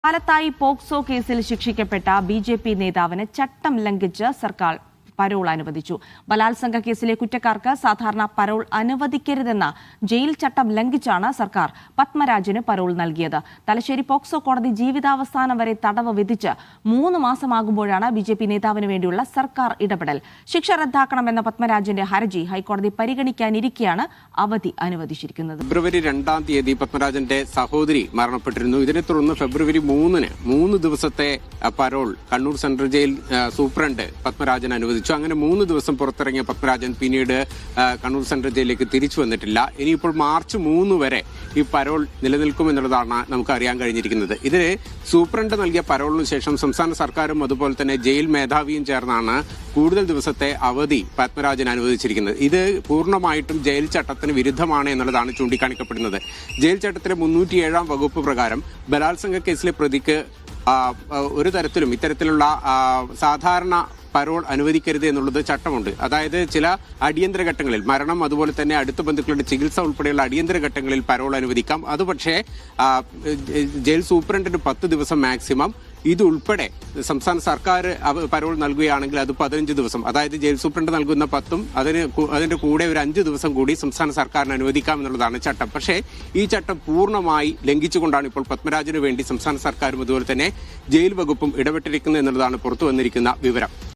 Palathayi POCSO കേസിൽ ശിക്ഷിക്കപ്പെട്ട BJP നേതാവിന് ചട്ടം ലംഘിച്ച് സർക്കാർ പരോൾ അനുവദിച്ചു. ബലാത്സംഗ കേസിലെ കുറ്റക്കാർക്ക് സാധാരണ പരോൾ അനുവദിക്കരുതെന്ന ജയിൽ ചട്ടം ലംഘിച്ചാണ് സർക്കാർ പത്മരാജന് പരോൾ നൽകിയത്. തലശ്ശേരി പോക്സോ കോടതി ജീവിതാവസാനം വരെ തടവ് വിധിച്ച് 3 മാസമാകുമ്പോഴാണ് ബിജെപി നേതാവിന് വേണ്ടിയുള്ള സർക്കാർ ഇടപെടൽ. ശിക്ഷ റദ്ദാക്കണമെന്ന പത്മരാജന്റെ ഹർജി ഹൈക്കോടതി പരിഗണിക്കാനിരിക്കെയാണ് അവധി അനുവദിച്ചിരിക്കുന്നത്. ഫെബ്രുവരി 2-ാം തീയതി പത്മരാജന്റെ സഹോദരി മരണപ്പെട്ടിരുന്നു. ഇതിനെ തുടർന്ന് ഫെബ്രുവരി 3-ന് 3 ദിവസത്തെ parole Kannur central jail superintendent Padmarajan അനുവദിച്ചു. അങ്ങനെ 3 ദിവസം പുറത്തിറങ്ങിയ പത്മരാജൻ പിന്നീട് കണ്ണൂർ സെൻട്രൽ ജയിലിലേക്ക് തിരിച്ചു വന്നിട്ടില്ല. ഇനിയിപ്പോൾ മാർച്ച് 3 വരെ ഈ പരോൾ നിലനിൽക്കുമെന്നുള്ളതാണ് നമുക്ക് അറിയാൻ കഴിഞ്ഞിരിക്കുന്നത്. ഇതിന് സൂപ്രണ്ട് നൽകിയ പരോളിന് ശേഷം സംസ്ഥാന സർക്കാരും അതുപോലെ തന്നെ ജയിൽ മേധാവിയും ചേർന്നാണ് കൂടുതൽ ദിവസത്തെ അവധി പത്മരാജൻ അനുവദിച്ചിരിക്കുന്നത്. ഇത് പൂർണ്ണമായിട്ടും ജയിൽ ചട്ടത്തിന് വിരുദ്ധമാണ് എന്നുള്ളതാണ് ചൂണ്ടിക്കാണിക്കപ്പെടുന്നത്. ജയിൽ ചട്ടത്തിലെ 307-ാം വകുപ്പ് പ്രകാരം ബലാത്സംഗ കേസിലെ പ്രതിക്ക് ഒരു തരത്തിലും ഇത്തരത്തിലുള്ള സാധാരണ പരോൾ അനുവദിക്കരുത് എന്നുള്ളത് ചട്ടമുണ്ട്. അതായത് ചില അടിയന്തര ഘട്ടങ്ങളിൽ മരണം അതുപോലെ തന്നെ അടുത്ത ബന്ധുക്കളുടെ ചികിത്സ ഉൾപ്പെടെയുള്ള അടിയന്തര ഘട്ടങ്ങളിൽ പരോൾ അനുവദിക്കാം. അത് പക്ഷേ ജയിൽ സൂപ്രണ്ടിന് 10 ദിവസം മാക്സിമം. ഇതുൾപ്പെടെ സംസ്ഥാന സർക്കാർ പരോൾ നൽകുകയാണെങ്കിൽ അത് 15 ദിവസം. അതായത് ജയിൽ സൂപ്രണ്ട് നൽകുന്ന 10-ഉം അതിന്റെ കൂടെ ഒരു 5 ദിവസം കൂടി സംസ്ഥാന സർക്കാരിന് അനുവദിക്കാം എന്നുള്ളതാണ് ചട്ടം. പക്ഷേ ഈ ചട്ടം പൂർണ്ണമായി ലംഘിച്ചുകൊണ്ടാണ് ഇപ്പോൾ പത്മരാജന് വേണ്ടി സംസ്ഥാന സർക്കാരും അതുപോലെ തന്നെ ജയിൽ വകുപ്പും ഇടപെട്ടിരിക്കുന്നത് എന്നുള്ളതാണ് പുറത്തു വന്നിരിക്കുന്ന വിവരം.